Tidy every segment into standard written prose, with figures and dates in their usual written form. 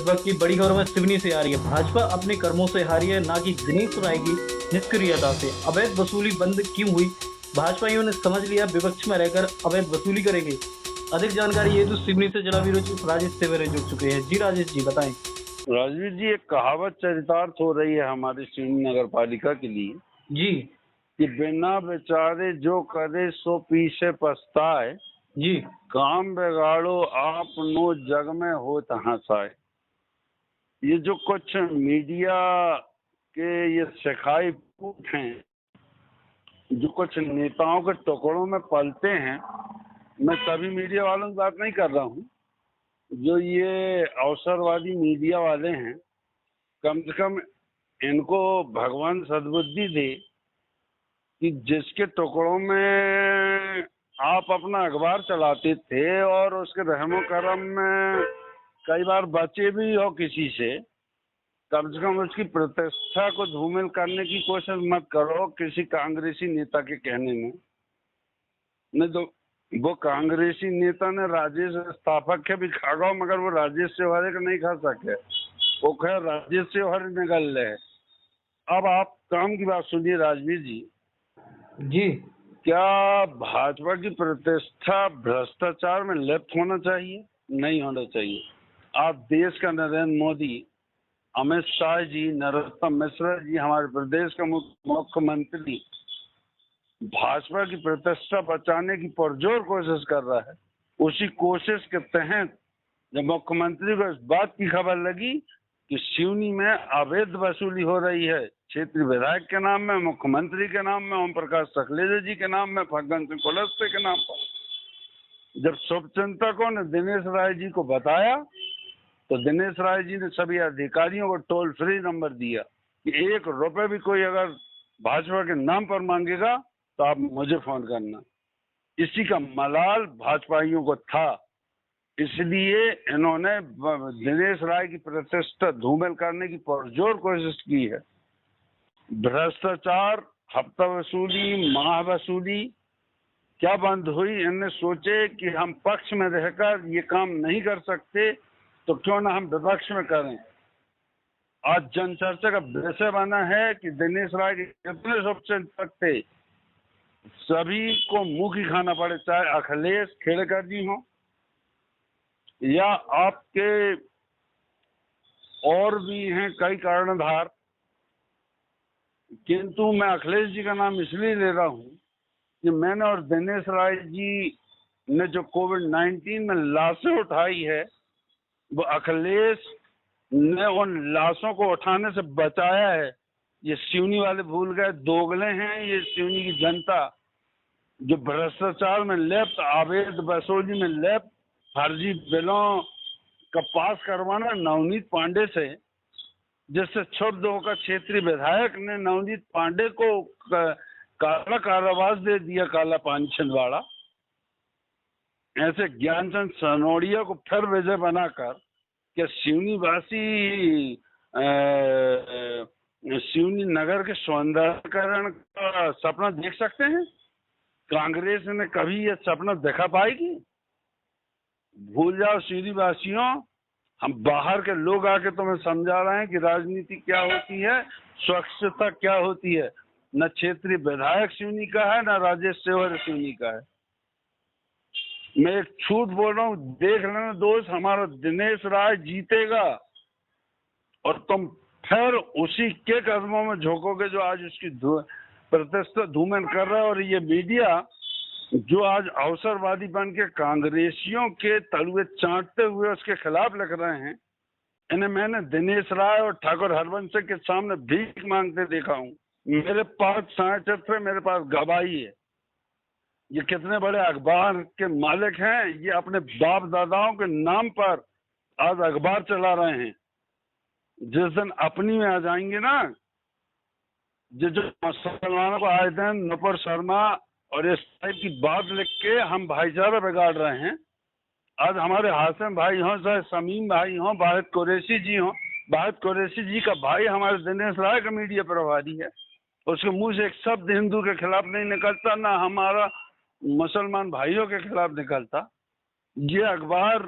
वक्त की बड़ी खबर में सिवनी से आ रही है। भाजपा अपने कर्मों से हारी है, ना कि दिनेश राय की निष्क्रियता से। अवैध वसूली बंद क्यों हुई? भाजपाइयों ने समझ लिया, विपक्ष में रहकर अवैध वसूली करेंगे। अधिक जानकारी ये तो सिवनी से जिला ब्यूरो चीफ राजेश सेवरे जुड़ चुके हैं। जी राजेश जी बताएं। राजवीर जी, एक कहावत चरितार्थ हो रही है हमारी सिवनी नगर पालिका के लिए जी कि बिना विचारे जो करे सो पीछे पछताए, जी काम बिगाड़ो आप नो जग में हो हंसाए। ये जो कुछ मीडिया के ये सिखाई पूत हैं, जो कुछ नेताओं के टुकड़ों में पलते हैं, मैं सभी मीडिया वालों की बात नहीं कर रहा हूँ। जो ये अवसरवादी मीडिया वाले हैं, कम से कम इनको भगवान सद्बुद्धि दे कि जिसके टुकड़ों में आप अपना अखबार चलाते थे और उसके रहमो करम में कई बार बचे भी हो किसी से कम उसकी प्रतिष्ठा को धूमिल करने की कोशिश मत करो किसी कांग्रेसी नेता के कहने में। नहीं तो वो कांग्रेसी नेता ने राजेश स्थापक के भी खा गो, मगर वो राजेश सेवरे का नहीं खा सके। वो खैर राजेश सेवरे निकल रहे। अब आप काम की बात सुनिए राजवीर जी। जी क्या भाजपा की प्रतिष्ठा भ्रष्टाचार में लिप्त होना चाहिए? नहीं होना चाहिए। आप देश का नरेंद्र मोदी, अमित शाह जी, नरोत्तम मिश्रा जी, हमारे प्रदेश का मुख्यमंत्री भाजपा की प्रतिष्ठा बचाने की पुरजोर कोशिश कर रहा है। उसी कोशिश के तहत जब मुख्यमंत्री को इस बात की खबर लगी कि सिवनी में अवैध वसूली हो रही है, क्षेत्रीय विधायक के नाम में, मुख्यमंत्री के नाम में, ओम प्रकाश सकलेजा जी के नाम में, फग्गन सिंह कुलस्ते के नाम पर, जब शुभचिंतकों ने दिनेश राय जी को बताया तो दिनेश राय जी ने सभी अधिकारियों को टोल फ्री नंबर दिया कि 1 रुपए भी कोई अगर भाजपा के नाम पर मांगेगा तो आप मुझे फोन करना। इसी का मलाल भाजपाइयों को था, इसलिए इन्होंने दिनेश राय की प्रतिष्ठा धूमिल करने की पुरजोर कोशिश की है। भ्रष्टाचार, हफ्ता वसूली, माह वसूली क्या बंद हुई? इनने सोचे कि हम पक्ष में रहकर ये काम नहीं कर सकते तो क्यों ना हम विपक्ष में करें। आज जनचर्चा का विषय बना है कि दिनेश राय के कितने शुभचिंतक थे, सभी को मुंह की खाना पड़े, चाहे अखिलेश खेड़कर जी हो या आपके और भी हैं कई कर्णधार। किंतु मैं अखिलेश जी का नाम इसलिए ले रहा हूं कि मैंने और दिनेश राय जी ने जो कोविड-19 में लाशें उठाई है, वो अखिलेश ने उन लाशों को उठाने से बचाया है। ये सिवनी वाले भूल गए, दोगले हैं ये सिवनी की जनता, जो भ्रष्टाचार में लिप्त, अवैध वसूली में लिप्त, फर्जी बिलों का पास करवाना नवनीत पांडे से, जिससे क्षुब्ध होकर क्षेत्रीय विधायक ने नवनीत पांडे को काला कारावास दे दिया, काला पानी छिंदवाड़ा। ऐसे ज्ञानचंद सनोडिया को फिर विजय बनाकर क्या सिवनी वासी सिवनी नगर के सौंदर्यकरण का सपना देख सकते हैं? कांग्रेस ने कभी यह सपना देखा पाएगी? भूल जाओ सिवनी वासियों, हम बाहर के लोग आके तुम्हें समझा रहे हैं कि राजनीति क्या होती है, स्वच्छता क्या होती है। न क्षेत्रीय विधायक सिवनी का है, न राजेश सेवरे सिवनी का है। मैं एक झूठ बोल रहा हूँ, देख लेना दोस्त, हमारा दिनेश राय जीतेगा और तुम फिर उसी के कदमों में झोंकोगे जो आज उसकी प्रतिष्ठा धूमिल कर रहा है। और ये मीडिया जो आज अवसरवादी बन के कांग्रेसियों के तलुए चाटते हुए उसके खिलाफ लिख रहे हैं, इन्हें मैंने दिनेश राय और ठाकुर हरवंश के सामने भीख मांगते देखा हूँ। मेरे पास छायाचित्र, मेरे पास गवाही है। ये कितने बड़े अखबार के मालिक हैं, ये अपने बाप दादाओं के नाम पर आज अखबार चला रहे हैं। जिस दिन अपनी में आ जाएंगे ना, जो मुसलमानों को आए दिन नुपुर शर्मा और इस टाइप की बात लिख के हम भाईचारा बिगाड़ रहे हैं। आज हमारे हासिम भाई हों, चाहे समीम भाई हों, वाहिद कुरैशी जी हों, वाहिद कुरैशी जी का भाई हमारे दिनेश राय का मीडिया प्रभारी है। उसके मुंह से एक शब्द हिंदू के खिलाफ नहीं निकलता, ना हमारा मुसलमान भाइयों के खिलाफ निकलता। ये अखबार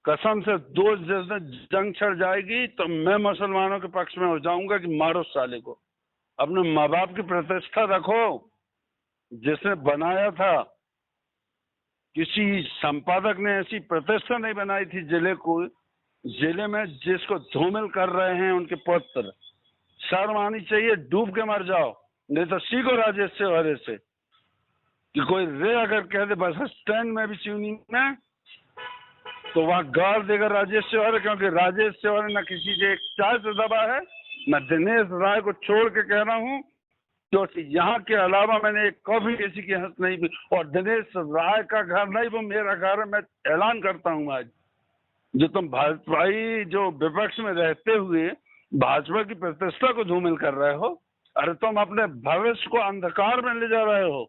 कसम से दो जिस दिन जंग छिड़ जाएगी तो मैं मुसलमानों के पक्ष में हो जाऊंगा कि मारो साले को। अपने माँ बाप की प्रतिष्ठा रखो। जिसने बनाया था, किसी संपादक ने ऐसी प्रतिष्ठा नहीं बनाई थी जिले को, जिले में जिसको धूमिल कर रहे हैं उनके पुत्र। शर्म आनी चाहिए, डूब के मर जाओ, नहीं तो सीखो राजेश सेवारे से कि कोई रे अगर कह दे बस स्टैंड में भी सिवनी में, तो वहां गाड़ देगा राजेश सेवारे, क्योंकि राजेश सेवारे न किसी से एक चाय से दबा है। मैं दिनेश राय को छोड़ के कह रहा हूँ, तो यहाँ के अलावा मैंने एक कभी किसी की हंस नहीं पी। और दिनेश राय का घर नहीं, वो मेरा घर है। मैं ऐलान करता हूँ आज, जो तुम भाजपाई जो विपक्ष में रहते हुए भाजपा की प्रतिष्ठा को धूमिल कर रहे हो, अरे तुम अपने भविष्य को अंधकार में ले जा रहे हो।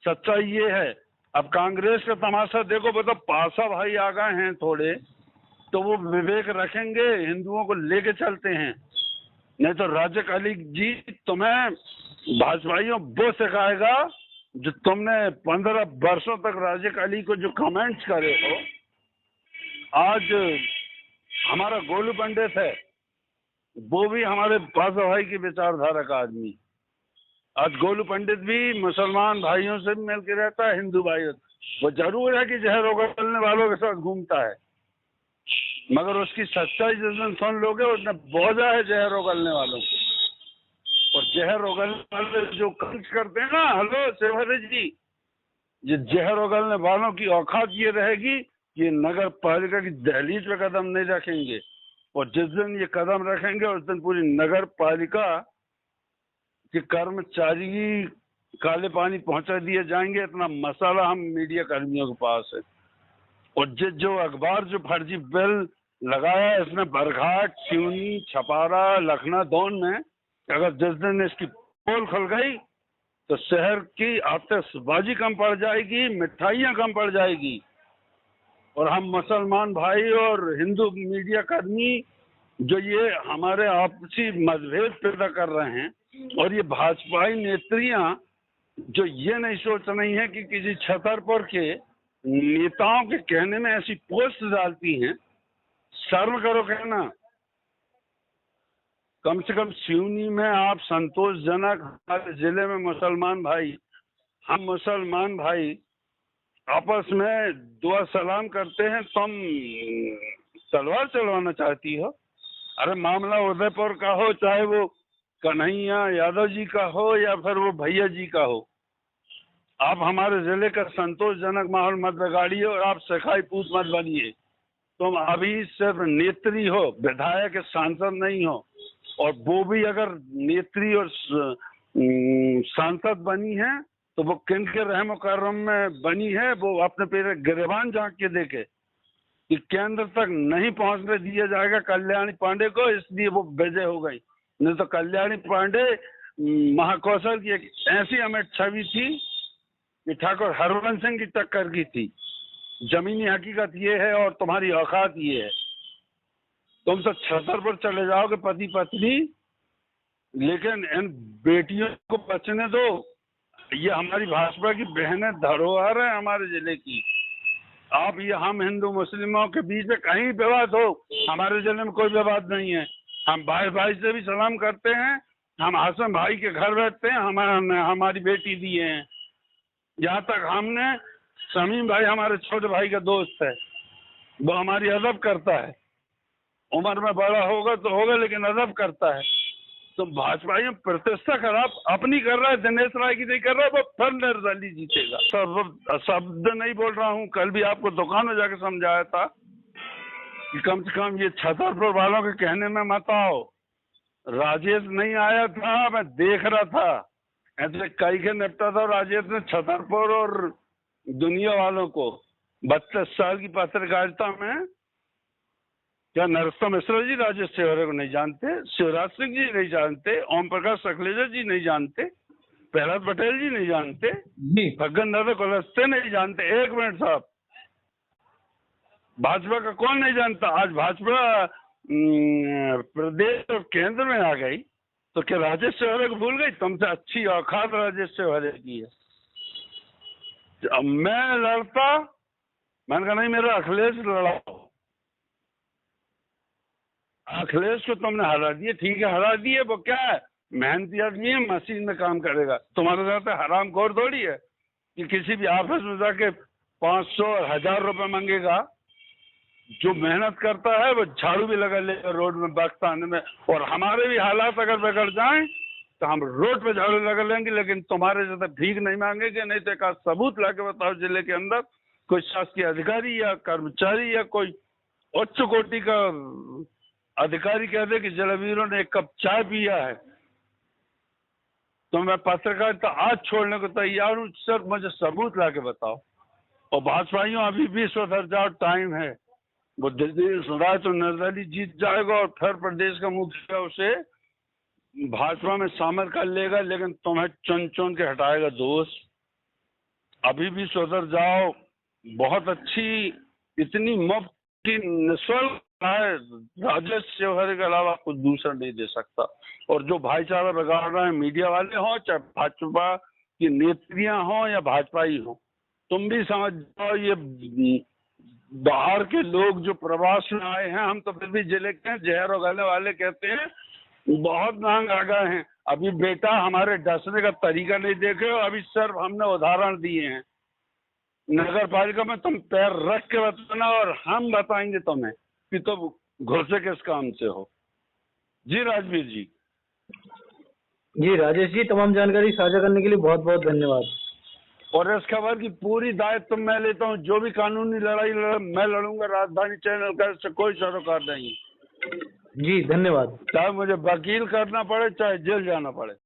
सच्चाई ये है। अब कांग्रेस का तमाशा देखो, वो तो पासा भाई आ गए हैं थोड़े, तो वो विवेक रखेंगे, हिंदुओं को लेके चलते हैं। नहीं तो राजक अली जी तुम्हें भाजपाइयों वो सिखाएगा जो तुमने 15 वर्षों तक राजक अली को जो कमेंट्स करे हो। आज हमारा गोलू पंडित है, वो भी हमारे पासा भाई की विचारधारा का आदमी। आज गोलू पंडित भी मुसलमान भाइयों से भी मिल के रहता है, हिंदू भाइयों। वो जरूर है कि जहर उगलने वालों के साथ घूमता है, मगर उसकी सच्चाई जिस दिन सुन लोगे उसने बोझा है जहर उगलने वालों को। और जहर उगलने वाले जो खर्च करते हैं ना, हेलो सेवारे जी, ये जहर उगलने वालों की औकात ये रहेगी, ये नगर पालिका की दहलीज पे कदम नहीं रखेंगे। और जिस दिन ये कदम रखेंगे उस दिन पूरी नगर पालिका के कर्मचारी काले पानी पहुंचा दिए जाएंगे। इतना मसाला हम मीडिया कर्मियों के पास है। और जो अखबार जो फर्जी बिल लगाया है इसने बरघाट, सिवनी, छपारा, लखनऊ, दोन में, अगर जिस दिन इसकी पोल खुल गई तो शहर की आतिशबाजी कम पड़ जाएगी, मिठाइयां कम पड़ जाएगी। और हम मुसलमान भाई और हिंदू मीडिया कर्मी जो ये हमारे आपसी मतभेद पैदा कर रहे हैं, और ये भाजपाई नेत्रियां जो ये नहीं सोच रही हैं कि किसी छतरपुर के नेताओं के कहने में ऐसी पोस्ट डालती हैं, शर्म करो कहना। कम से कम सिवनी में आप संतोषजनक, हमारे जिले में मुसलमान भाई, हम मुसलमान भाई आपस में दुआ सलाम करते हैं, तुम तलवार चलवाना चाहती हो। अरे मामला उदयपुर का हो, चाहे वो कन्हैया यादव जी का हो या फिर वो भैया जी का हो, आप हमारे जिले का संतोषजनक माहौल मत बिगाड़िए और आप सखाई पूत मत बनिए। तुम अभी सिर्फ नेत्री हो, विधायक सांसद नहीं हो। और वो भी अगर नेत्री और सांसद बनी है तो वो किन के रहम करम में बनी है, वो अपने पेरे गिरेबान झांक के देखे कि केंद्र तक नहीं पहुंचने दिया जाएगा कल्याणी पांडे को, इसलिए वो विजय हो गई। नहीं तो कल्याणी पांडे महाकौशल की एक ऐसी अमिट छवि थी कि ठाकुर हरवंश सिंह की टक्कर की थी। जमीनी हकीकत ये है और तुम्हारी औकात ये है। तुम तो छतरपुर चले जाओगे पति पत्नी, लेकिन इन बेटियों को बचने दो। ये हमारी भाजपा की बहनें धरोहर है हमारे जिले की। आप ये हम हिंदू मुस्लिमों के बीच में कहीं विवाद हो, हमारे जिले में कोई विवाद नहीं है। हम भाई भाई से भी सलाम करते हैं, हम हासम भाई के घर बैठते हैं, हमारी बेटी दिए हैं। यहाँ तक हमने शमीम भाई हमारे छोटे भाई का दोस्त है, वो हमारी अदब करता है। उम्र में बड़ा होगा तो होगा, लेकिन अदब करता है। तो भाजपाइयों प्रतिष्ठा खराब अपनी कर रहा है, दिनेश राय की नहीं कर रहा है, वो फिर निर्दलीय जीतेगा। शब्द नहीं बोल रहा हूँ, कल भी आपको दुकान में जाके समझाया था कि कम से कम ये छतरपुर वालों के कहने में मत आओ। राजेश नहीं आया था, मैं देख रहा था, ऐसे कई के निपटा था राजेश ने छतरपुर और दुनिया वालों को। 32 साल की पत्रकारिता में क्या नरोत्तम मिश्रा जी राजेश सेवारे को नहीं जानते, शिवराज सिंह जी नहीं जानते, ओम प्रकाश सकलेजा जी नहीं जानते, प्रहलाद पटेल जी नहीं जानते, फग्गन दादा कुलस्ते नहीं जानते। एक मिनट साहब, भाजपा का कौन नहीं जानता? आज भाजपा प्रदेश और केंद्र में आ गई तो क्या राजेश सेवारे को भूल गई? तुमसे अच्छी औकात राजेश सेवारे की है। अब मैं लड़ता, मैंने कहा नहीं, मेरा अखिलेश लड़ाओ, अखिलेश को तुमने हरा दिए, ठीक है हरा दिए, वो क्या है, मेहनती आदमी है, मशीन में काम करेगा। तुम्हारे साथ हरामखोर थोड़ी है कि किसी भी ऑफिस में जाके 500 और 1000 रुपए मांगेगा। जो मेहनत करता है वो झाड़ू भी लगा लेगा रोड में वक्त आने में। और हमारे भी हालात अगर बिगड़ जाएं तो हम रोड पे झाड़ू लगा लेंगे, लेकिन तुम्हारे जैसे भीख नहीं मांगेंगे। नहीं तो एक आध सबूत ला के बताओ जिले के अंदर कोई शासकीय अधिकारी या कर्मचारी या कोई उच्च कोटि का अधिकारी कह दे कि जलवीरों ने एक कप चाय पिया है, तो मैं पत्रकारिता आज छोड़ने को तैयार हूँ। सर मुझे सबूत ला के बताओ। और भाजपाइयों अभी भी सुधर जाओ, टाइम है। वो दिल्ली सुधार तो निर्दलीय जीत जाएगा और फिर प्रदेश का मुखिया उसे भाजपा में शामिल कर लेगा, लेकिन तुम्हें चुन चुन के हटाएगा दोस्त। अभी भी सुधर जाओ। बहुत अच्छी, इतनी मुफ्त की निःशुल्क है, राजेश शिवहरे के अलावा कुछ दूसरा नहीं दे सकता। और जो भाईचारा बिगाड़ रहे हैं मीडिया वाले हों, चाहे भाजपा की नेत्रियां हों या भाजपाई हों, तुम भी समझ जाओ ये बाहर के लोग जो प्रवास में आए हैं, हम तो फिर भी जिले के हैं, जहर उगाने वाले कहते हैं, बहुत महंग आ गए हैं। अभी बेटा हमारे डसने का तरीका नहीं देखे हो, अभी सिर्फ हमने उदाहरण दिए हैं। नगर पालिका में तुम पैर रख के बताना और हम बताएंगे तुम्हें कि तुम घुसे किस काम से हो। जी राजवीर जी। जी राजेश जी, तमाम जानकारी साझा करने के लिए बहुत बहुत धन्यवाद। और इस खबर की पूरी दायित्व मैं लेता हूँ। जो भी कानूनी लड़ाई मैं लड़ूंगा। राजधानी चैनल का इससे कोई सरोकार नहीं। जी धन्यवाद। चाहे मुझे वकील करना पड़े, चाहे जेल जाना पड़े।